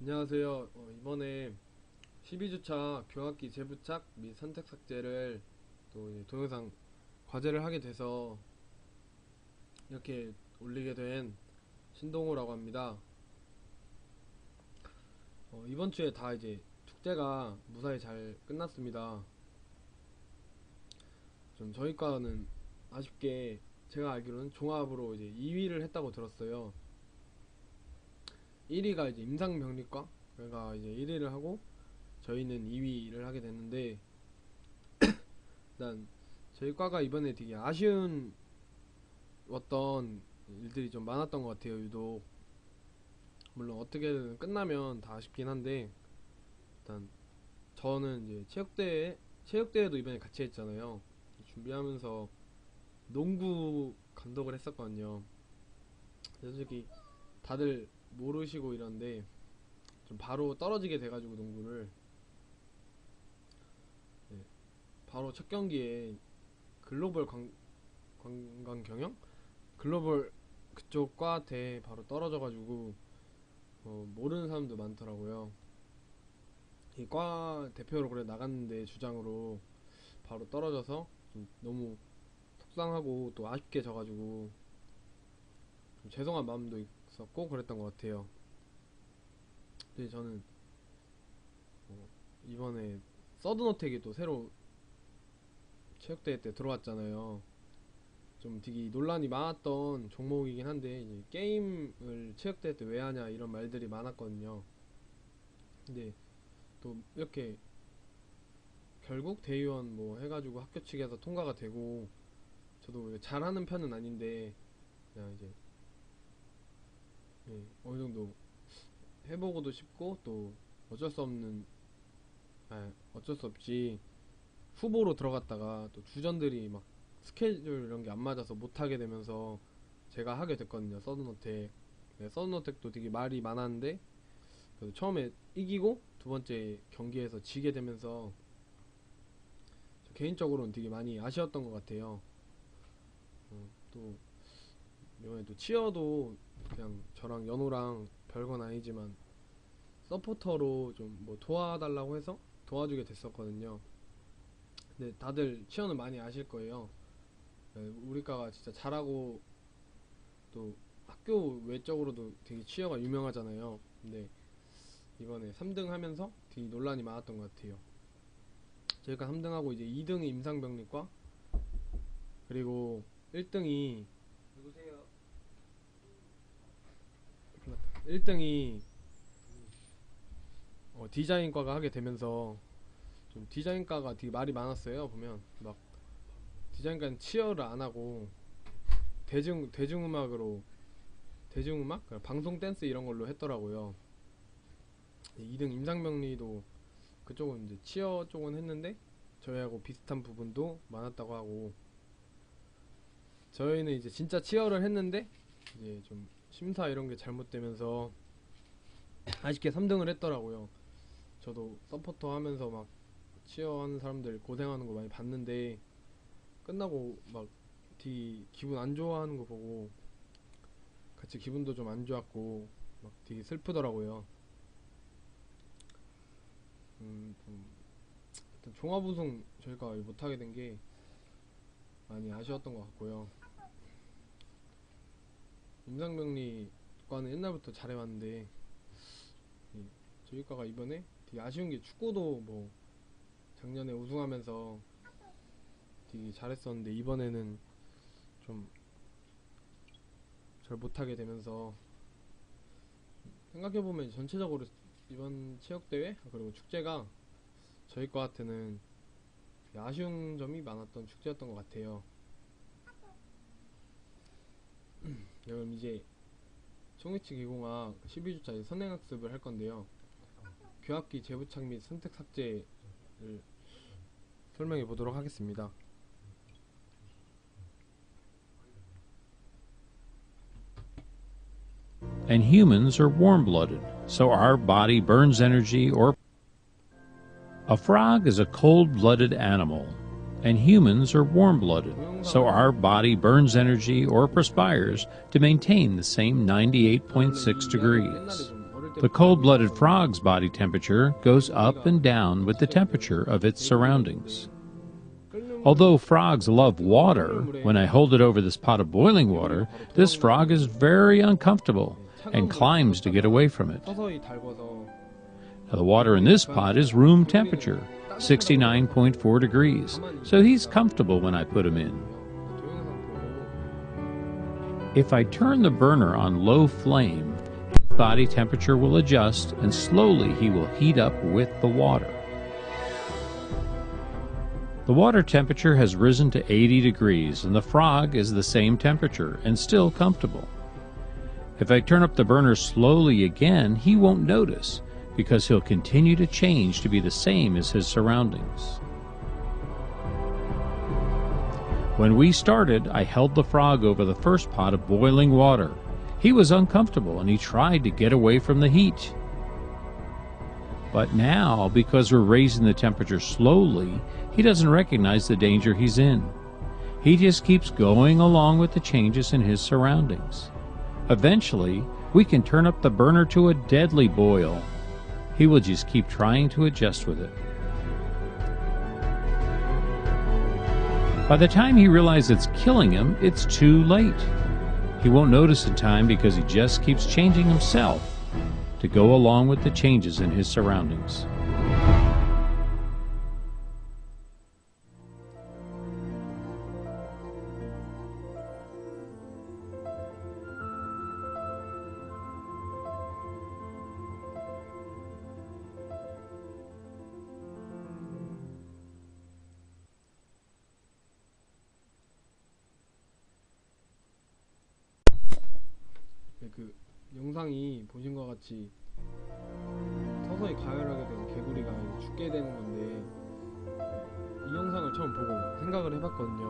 안녕하세요. 이번에 12주차 교학기 재부착 및 선택 삭제를 또 이제 동영상 과제를 하게 돼서 이렇게 올리게 된 신동호라고 합니다. 이번 주에 다 이제 축제가 무사히 잘 끝났습니다. 좀 저희 과는 아쉽게 제가 알기로는 종합으로 이제 2위를 했다고 들었어요. 1위가 이제 임상병리과, 그러니까 이제 1위를 하고 저희는 2위를 하게 됐는데, 일단 저희 과가 이번에 되게 아쉬운 어떤 일들이 좀 많았던 것 같아요. 유독 물론 어떻게든 끝나면 다 아쉽긴 한데, 일단 저는 이제 체육대회도 이번에 같이 했잖아요. 준비하면서 농구 감독을 했었거든요. 솔직히 다들 모르시고 이런데 좀 바로 떨어지게 돼가지고 농구를, 네, 바로 첫 경기에 글로벌 관광 경영? 글로벌 그쪽 과한테 바로 떨어져가지고 모르는 사람도 많더라고요. 이 과 대표로 그래 나갔는데 주장으로 바로 떨어져서 좀 너무 속상하고 또 아쉽게 져가지고 좀 죄송한 마음도 있었고 그랬던 것 같아요. 근데 저는 이번에 서든어택이 또 새로 체육대회 때 들어왔잖아요. 좀 되게 논란이 많았던 종목이긴 한데, 이제 게임을 체육대회 때 왜 하냐 이런 말들이 많았거든요. 근데 또 이렇게 결국 대의원 뭐 해가지고 학교 측에서 통과가 되고, 저도 잘하는 편은 아닌데 그냥 이제, 어느 정도 해보고도 싶고, 또 어쩔 수 없는, 어쩔 수 없이 후보로 들어갔다가 또 주전들이 막 스케줄 이런 게 안 맞아서 못 하게 되면서 제가 하게 됐거든요. 서든어택. 네, 서든어택도 되게 말이 많았는데, 그래도 처음에 이기고 두 번째 경기에서 지게 되면서 저 개인적으로는 되게 많이 아쉬웠던 것 같아요. 또 이번에 또 치어도 그냥 저랑 연호랑 별건 아니지만 서포터로 좀 뭐 도와달라고 해서 도와주게 됐었거든요. 근데 다들 치어는 많이 아실 거예요. 네, 우리과가 진짜 잘하고 또 학교 외적으로도 되게 치어가 유명하잖아요. 근데 이번에 3등 하면서 되게 논란이 많았던 것 같아요. 저희가 3등하고 이제 2등이 임상병리과, 그리고 1등이 누구세요? 1등이 디자인과가 하게 되면서 좀 디자인과가 되게 말이 많았어요. 보면 막 디자인과는 치어를 안 하고 대중음악으로, 대중음악? 방송 댄스 이런 걸로 했더라고요. 2등 임상병리도 그쪽은 이제 치어 쪽은 했는데 저희하고 비슷한 부분도 많았다고 하고, 저희는 이제 진짜 치어를 했는데 이제 좀 심사 이런 게 잘못되면서 아쉽게 3등을 했더라고요. 저도 서포터 하면서 막 치어 하는 사람들 고생하는 거 많이 봤는데, 끝나고 막 되게 기분 안 좋아하는 거 보고 같이 기분도 좀 안 좋았고 막 되게 슬프더라고요. 좀 일단 종합 우승 저희가 못하게 된 게 많이 아쉬웠던 것 같고요. 임상병리과는 옛날부터 잘해왔는데, 저희과가 이번에 되게 아쉬운 게 축구도 뭐 작년에 우승하면서 되게 잘했었는데 이번에는 좀 잘 못하게 되면서, 생각해보면 전체적으로 이번 체육대회 그리고 축제가 저희 과한테는 되게 아쉬운 점이 많았던 축제였던 것 같아요. 그럼 이제 총회치 기공학 12주차 선행학습을 할 건데요. 교학기 재부착 및 선택 삭제를 설명해 보도록 하겠습니다. And humans are warm-blooded, so our body burns energy or a frog is a cold-blooded animal, and humans are warm-blooded, so our body burns energy or perspires to maintain the same 98.6 옛날에 degrees. 좀 어릴 The cold-blooded frog's body temperature goes up and down with the temperature of its surroundings. Although frogs love water, when I hold it over this pot of boiling water, this frog is very uncomfortable and climbs to get away from it. 서서히 달궈서 Now, the water in this pot is room temperature, 69.4 degrees, so he's comfortable when I put him in. If I turn the burner on low flame, his body temperature will adjust and slowly he will heat up with the water. The water temperature has risen to 80 degrees and the frog is the same temperature and still comfortable. If I turn up the burner slowly again, he won't notice because he'll continue to change to be the same as his surroundings. When we started, I held the frog over the first pot of boiling water. He was uncomfortable and he tried to get away from the heat. But now, because we're raising the temperature slowly, he doesn't recognize the danger he's in. He just keeps going along with the changes in his surroundings. Eventually, we can turn up the burner to a deadly boil. He will just keep trying to adjust with it. By the time he realizes it's killing him, it's too late. He won't notice in time because he just keeps changing himself to go along with the changes in his surroundings. 그 영상이 보신 것 같이 서서히 가열하게 된 개구리가 이제 죽게 되는 건데, 이 영상을 처음 보고 생각을 해봤거든요.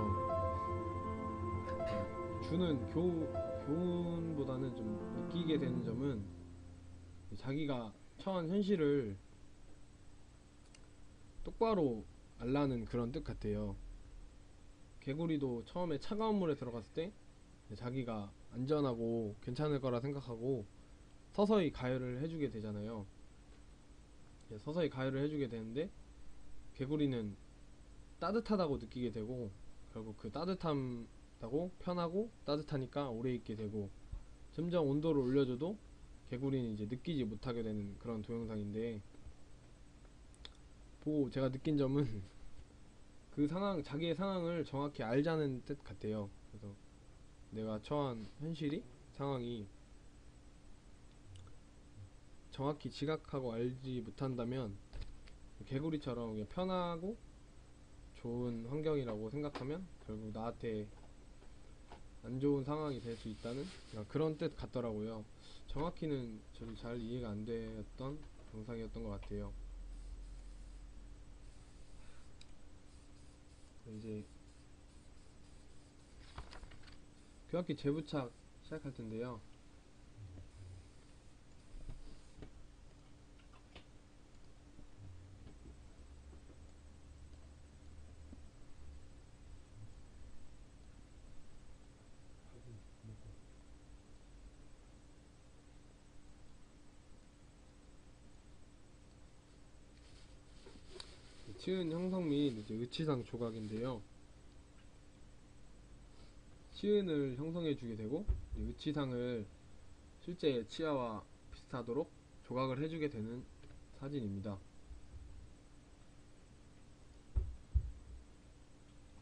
주는 교훈보다는 좀 느끼게 되는 점은, 자기가 처한 현실을 똑바로 알라는 그런 뜻 같아요. 개구리도 처음에 차가운 물에 들어갔을 때 자기가 안전하고 괜찮을 거라 생각하고 서서히 가열을 해주게 되잖아요. 서서히 가열을 해주게 되는데, 개구리는 따뜻하다고 느끼게 되고, 결국 그 따뜻하고 편하고 따뜻하니까 오래 있게 되고, 점점 온도를 올려줘도 개구리는 이제 느끼지 못하게 되는 그런 동영상인데, 보고 제가 느낀 점은 그 상황, 자기의 상황을 정확히 알자는 뜻 같아요. 그래서 내가 처한 현실이, 상황이 정확히 지각하고 알지 못한다면, 개구리처럼 그냥 편하고 좋은 환경이라고 생각하면 결국 나한테 안 좋은 상황이 될 수 있다는 그런 뜻 같더라고요. 정확히는 저도 잘 이해가 안 되었던 영상이었던 것 같아요. 이제 교학기 재부착 시작할 텐데요. 치은 형성 및 이제 의치상 조각인데요. 치은을 형성해주게 되고, 의치상을 실제 치아와 비슷하도록 조각을 해주게 되는 사진입니다.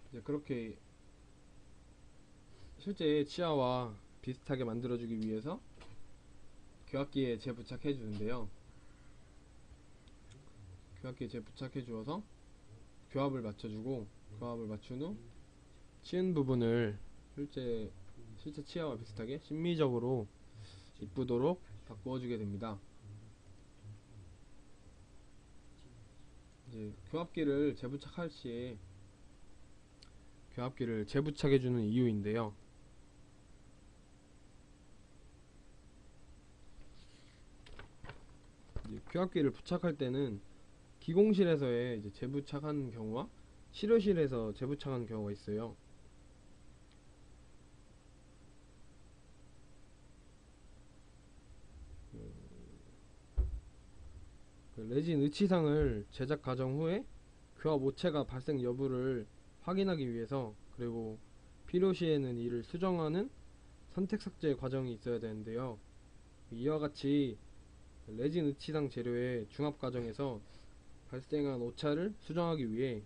이제 그렇게 실제 치아와 비슷하게 만들어주기 위해서 교합기에 재부착해 주는데요. 교합기에 재부착해 주어서 교합을 맞춰주고, 교합을 맞춘 후 치은 부분을 실제 치아와 비슷하게 심미적으로 이쁘도록 바꾸어주게 됩니다. 이제 교합기를 재부착할 시에 교합기를 재부착해주는 이유인데요. 이제 교합기를 부착할 때는 기공실에서의 이제 재부착한 경우와 실효실에서 재부착한 경우가 있어요. 레진 의치상을 제작 과정 후에 교합 오체가 발생 여부를 확인하기 위해서, 그리고 필요시에는 이를 수정하는 선택 삭제 과정이 있어야 되는데요. 이와 같이 레진 의치상 재료의 중합 과정에서 발생한 오차를 수정하기 위해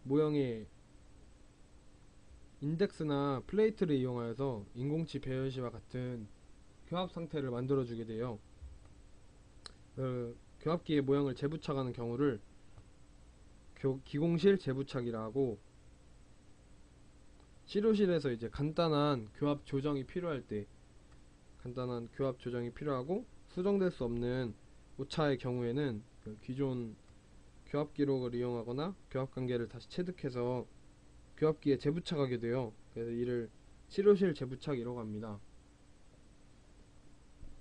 모형의 인덱스나 플레이트를 이용하여서 인공치 배열시와 같은 교합 상태를 만들어주게 돼요. 교합기의 모형을 재부착하는 경우를 기공실 재부착이라 하고, 치료실에서 이제 간단한 교합 조정이 필요하고 수정될 수 없는 오차의 경우에는 기존 교합 기록을 이용하거나 교합 관계를 다시 체득해서 교합기에 재부착하게 돼요. 그래서 이를 치료실 재부착이라고 합니다.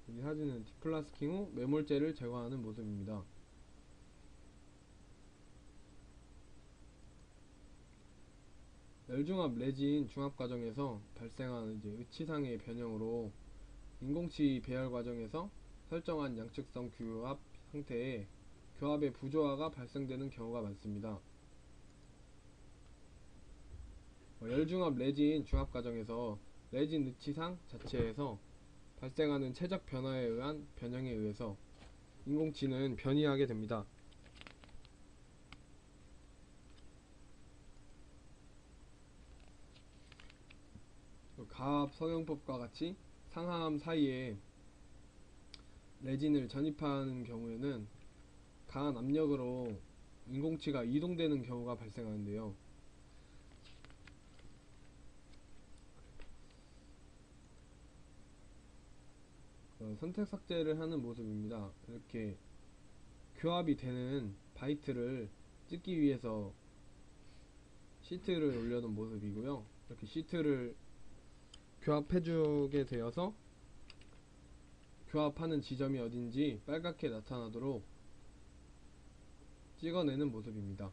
이 사진은 디플라스킹 후 매몰재를 제거하는 모습입니다. 열중합 레진 중합 과정에서 발생한 의치상의 변형으로 인공치 배열 과정에서 설정한 양측성 교합 상태에 교합의 부조화가 발생되는 경우가 많습니다. 열중합 레진 중합 과정에서 레진 의치상 자체에서 발생하는 체적 변화에 의한 변형에 의해서 인공치는 변이하게 됩니다. 가압 성형법과 같이 상하암 사이에 레진을 전입하는 경우에는 강한 압력으로 인공치가 이동되는 경우가 발생하는데요. 선택 삭제를 하는 모습입니다. 이렇게 교합이 되는 바이트를 찍기 위해서 시트를 올려놓은 모습이고요. 이렇게 시트를 교합해주게 되어서 교합하는 지점이 어딘지 빨갛게 나타나도록 찍어내는 모습입니다.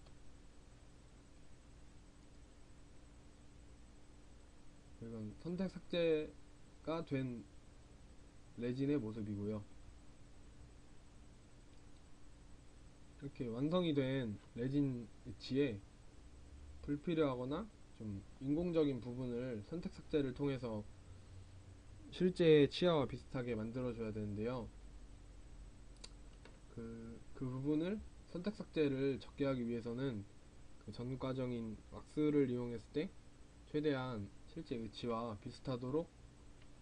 이건 선택 삭제가 된 레진의 모습이고요. 이렇게 완성이 된 레진 위치에 불필요하거나 좀 인공적인 부분을 선택 삭제를 통해서 실제 치아와 비슷하게 만들어줘야 되는데요. 그 부분을 선택 삭제를 적게 하기 위해서는 그 전 과정인 왁스를 이용했을 때 최대한 실제 위치와 비슷하도록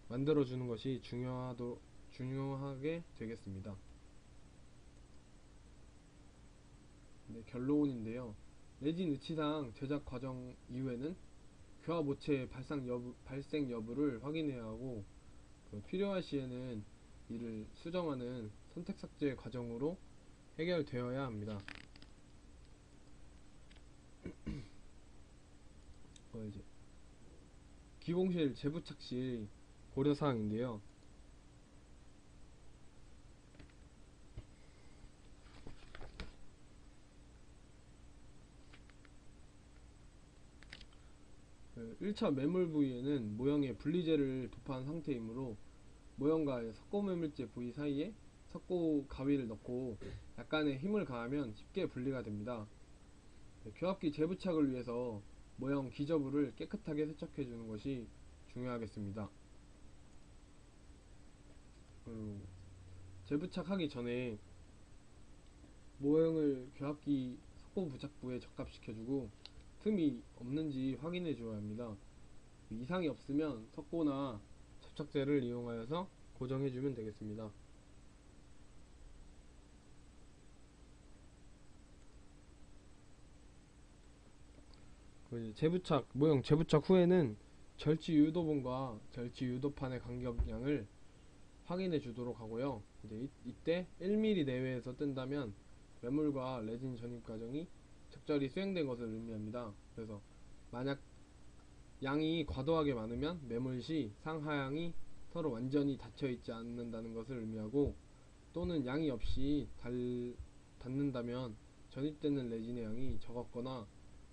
만들어주는 것이 중요하게 되겠습니다. 네, 결론인데요. 레진 의치상 제작 과정 이후에는 교합 오체 발생 여부를 확인해야 하고, 필요할 시에는 이를 수정하는 선택 삭제 과정으로 해결되어야 합니다. 이제 기공실 재부착 시 고려사항인데요. 그 1차 매몰 부위에는 모형의 분리재를 도포한 상태이므로 모형과 석고 매물재 부위 사이에 석고 가위를 넣고 약간의 힘을 가하면 쉽게 분리가 됩니다. 교합기 재부착을 위해서 모형 기저부를 깨끗하게 세척해 주는 것이 중요하겠습니다. 그리고 재부착하기 전에 모형을 교합기 석고 부착부에 적합시켜주고 틈이 없는지 확인해 주어야 합니다. 이상이 없으면 석고나 접착제를 이용하여서 고정해 주면 되겠습니다. 모형 재부착 후에는 절지 유도본과 절지 유도판의 간격량을 확인해 주도록 하고요. 이때 1mm 내외에서 뜬다면 매몰과 레진 전입 과정이 적절히 수행된 것을 의미합니다. 그래서 만약 양이 과도하게 많으면 매몰 시 상하양이 서로 완전히 닫혀 있지 않는다는 것을 의미하고, 또는 양이 없이 닿는다면 전입되는 레진의 양이 적었거나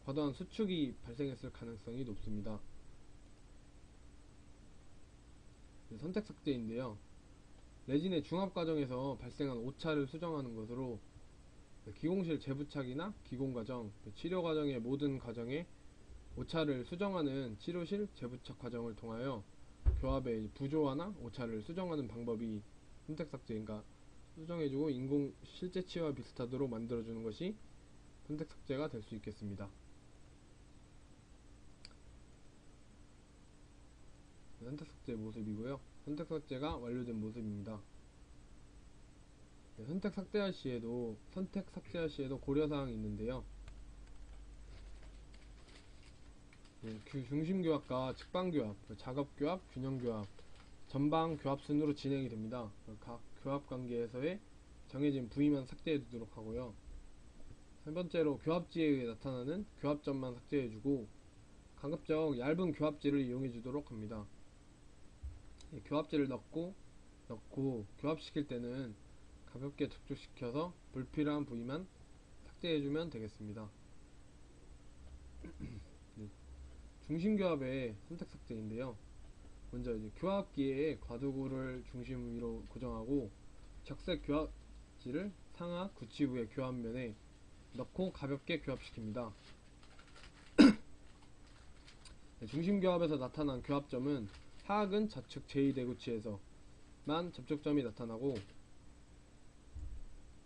과도한 수축이 발생했을 가능성이 높습니다. 선택 삭제인데요. 레진의 중합 과정에서 발생한 오차를 수정하는 것으로 기공실 재부착이나 기공 과정, 치료 과정의 모든 과정에 오차를 수정하는 치료실 재부착 과정을 통하여 교합의 부조화나 오차를 수정하는 방법이 선택삭제인가 수정해주고 인공 실제치와 비슷하도록 만들어주는 것이 선택삭제가 될 수 있겠습니다. 선택삭제 모습이고요. 선택삭제가 완료된 모습입니다. 선택 삭제할 시에도 고려사항이 있는데요. 중심교합과 측방교합, 작업교합, 균형교합, 전방교합 순으로 진행이 됩니다. 각 교합관계에서의 정해진 부위만 삭제해 두도록 하고요. 세 번째로 교합지에 의해 나타나는 교합점만 삭제해주고 가급적 얇은 교합지를 이용해 주도록 합니다. 교합지를 넣고 교합시킬 때는 가볍게 접촉시켜서 불필요한 부위만 삭제해주면 되겠습니다. 중심교합의 선택삭제인데요. 먼저 이제 교합기에 과도구를 중심 위로 고정하고 적색 교합지를 상하 구치부의 교합면에 넣고 가볍게 교합시킵니다. 중심교합에서 나타난 교합점은 하악은 좌측 제2대구치에서만 접촉점이 나타나고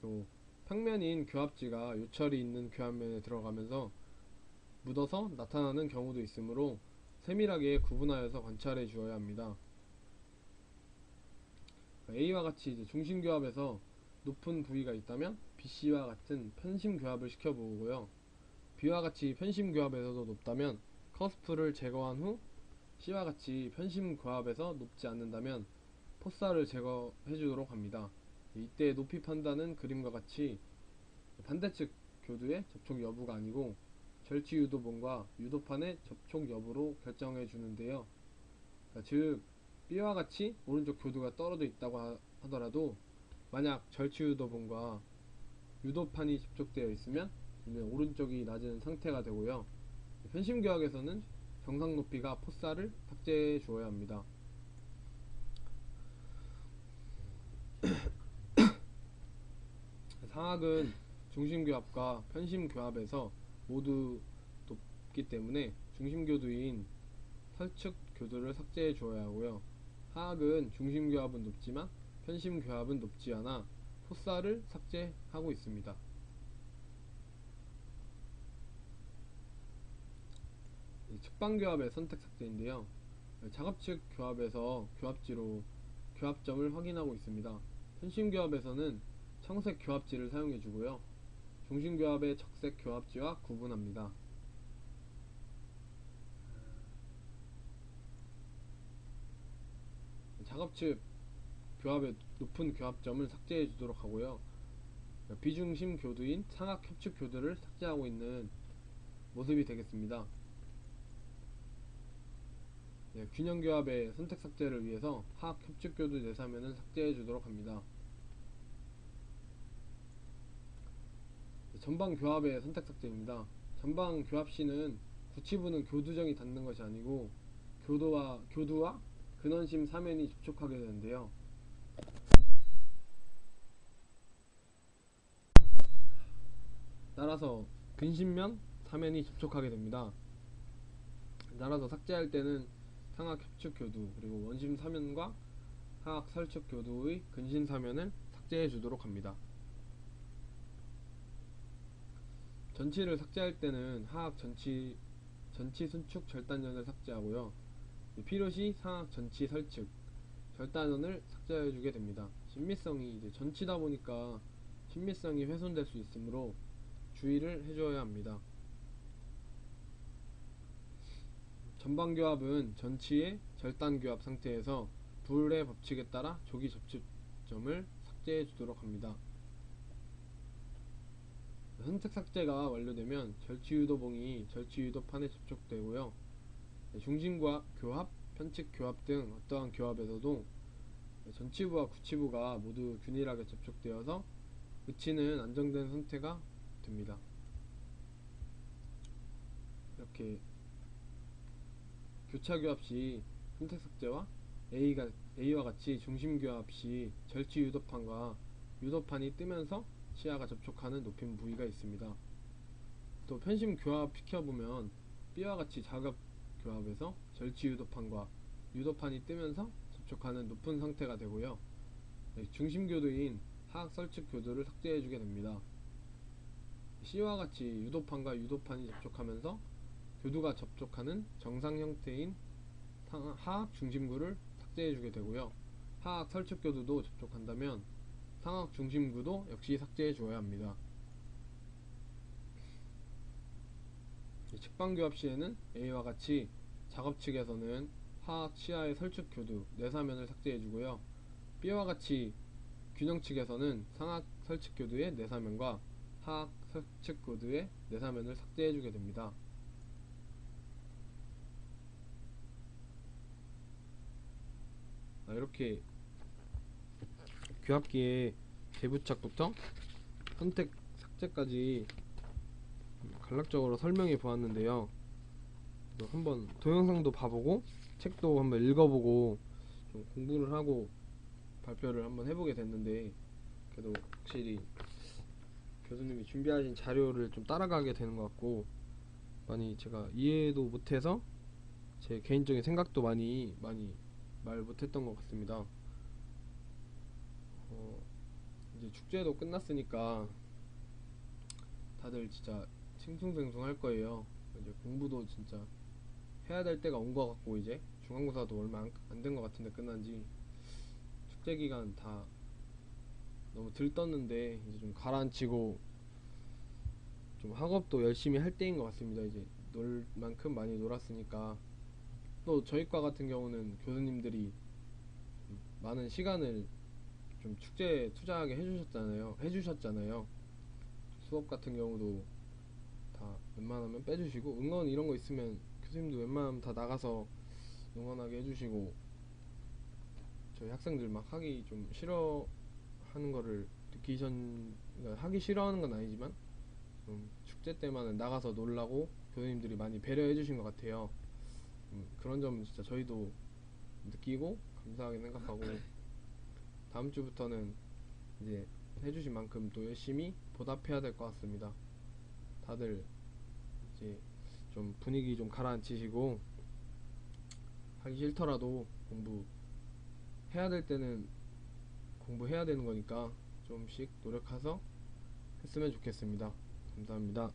또 평면인 교합지가 요철이 있는 교합면에 들어가면서 묻어서 나타나는 경우도 있으므로 세밀하게 구분하여서 관찰해 주어야 합니다. A와 같이 이제 중심교합에서 높은 부위가 있다면 BC와 같은 편심교합을 시켜보고요. B와 같이 편심교합에서도 높다면 커스프를 제거한 후 C와 같이 편심교합에서 높지 않는다면 포사를 제거해 주도록 합니다. 이때 높이 판단은 그림과 같이 반대측 교두의 접촉 여부가 아니고 절취 유도봉과 유도판의 접촉 여부로 결정해 주는데요. 즉 B와 같이 오른쪽 교두가 떨어져 있다고 하더라도 만약 절취 유도봉과 유도판이 접촉되어 있으면 이는 오른쪽이 낮은 상태가 되고요. 편심교합에서는 정상 높이가 포사를 삭제해 주어야 합니다. 상악은 중심교합과 편심교합에서 모두 높기 때문에 중심교두인 설측 교두를 삭제해 주어야 하고요. 하악은 중심교합은 높지만 편심교합은 높지 않아 포사를 삭제하고 있습니다. 측방교합의 선택 삭제인데요. 작업측 교합에서 교합지로 교합점을 확인하고 있습니다. 편심교합에서는 청색 교합지를 사용해 주고요. 중심교합의 적색 교합지와 구분합니다. 작업측 교합의 높은 교합점을 삭제해 주도록 하고요. 비중심 교두인 상악 협축 교두를 삭제하고 있는 모습이 되겠습니다. 균형교합의 선택 삭제를 위해서 하악 협축 교두 내사면은 삭제해 주도록 합니다. 전방 교합의 선택 삭제입니다. 전방 교합 시는 구치부는 교두정이 닿는 것이 아니고 교두와 근원심 사면이 접촉하게 되는데요. 따라서 근심면 사면이 접촉하게 됩니다. 따라서 삭제할 때는 상악 협축 교두 그리고 원심 사면과 하악 설축 교두의 근심 사면을 삭제해 주도록 합니다. 전치를 삭제할 때는 하악 전치 순축 절단연을 삭제하고요. 필요시 상악 전치 설측 절단연을 삭제해 주게 됩니다. 친밀성이 이제 전치다 보니까 친밀성이 훼손될 수 있으므로 주의를 해줘야 합니다. 전방교합은 전치의 절단교합 상태에서 불의 법칙에 따라 조기 접촉점을 삭제해 주도록 합니다. 선택 삭제가 완료되면 절취유도봉이 절취유도판에 접촉되고요. 중심과 교합, 편측 교합 등 어떠한 교합에서도 전치부와 구치부가 모두 균일하게 접촉되어서 의치는 안정된 상태가 됩니다. 이렇게 교차교합 시 선택 삭제와 A가 A와 같이 중심교합 시 절취 유도판과 유도판이 뜨면서 시야가 접촉하는 높임 부위가 있습니다. 또 편심 교합 시켜보면 B와 같이 자격 교합에서 절취 유도판과 유도판이 뜨면서 접촉하는 높은 상태가 되고요. 중심 교도인 하악 설측 교도를 삭제해주게 됩니다. C와 같이 유도판과 유도판이 접촉하면서 교두가 접촉하는 정상 형태인 하악 중심구를 삭제해주게 되고요. 하악 설측 교두도 접촉한다면 상악 중심구도 역시 삭제해 주어야 합니다. 측방 교합 시에는 A와 같이 작업 측에서는 하악 시야의 설측 교두 내사면을 삭제해 주고요. B와 같이 균형 측에서는 상악 설측 교두의 내사면과 하악 설측 교두의 내사면을 삭제해 주게 됩니다. 이렇게 교합기의 재부착부터 선택 삭제까지 간략적으로 설명해 보았는데요. 또 한번 동영상도 봐보고 책도 한번 읽어보고 좀 공부를 하고 발표를 한번 해보게 됐는데, 그래도 확실히 교수님이 준비하신 자료를 좀 따라가게 되는 것 같고, 많이 제가 이해도 못해서 제 개인적인 생각도 많이 말 못했던 것 같습니다. 이제 축제도 끝났으니까 다들 진짜 싱숭생숭할 거예요. 이제 공부도 진짜 해야 될 때가 온 것 같고, 이제 중간고사도 얼마 안 된 것 같은데 끝난지 축제 기간 다 너무 들떴는데 이제 좀 가라앉히고 좀 학업도 열심히 할 때인 것 같습니다. 이제 놀 만큼 많이 놀았으니까. 또 저희과 같은 경우는 교수님들이 많은 시간을 좀 축제에 투자하게 해주셨잖아요. 수업 같은 경우도 다 웬만하면 빼주시고, 응원 이런 거 있으면 교수님도 웬만하면 다 나가서 응원하게 해주시고, 저희 학생들 막 하기 좀 싫어하는 거를 그러니까 하기 싫어하는 건 아니지만 좀 축제 때만은 나가서 놀라고 교수님들이 많이 배려해 주신 것 같아요. 그런 점 진짜 저희도 느끼고 감사하게 생각하고, 다음 주부터는 이제 해주신 만큼 또 열심히 보답해야 될 것 같습니다. 다들 이제 좀 분위기 좀 가라앉히시고, 하기 싫더라도 공부해야 될 때는 공부해야 되는 거니까 좀씩 노력해서 했으면 좋겠습니다. 감사합니다.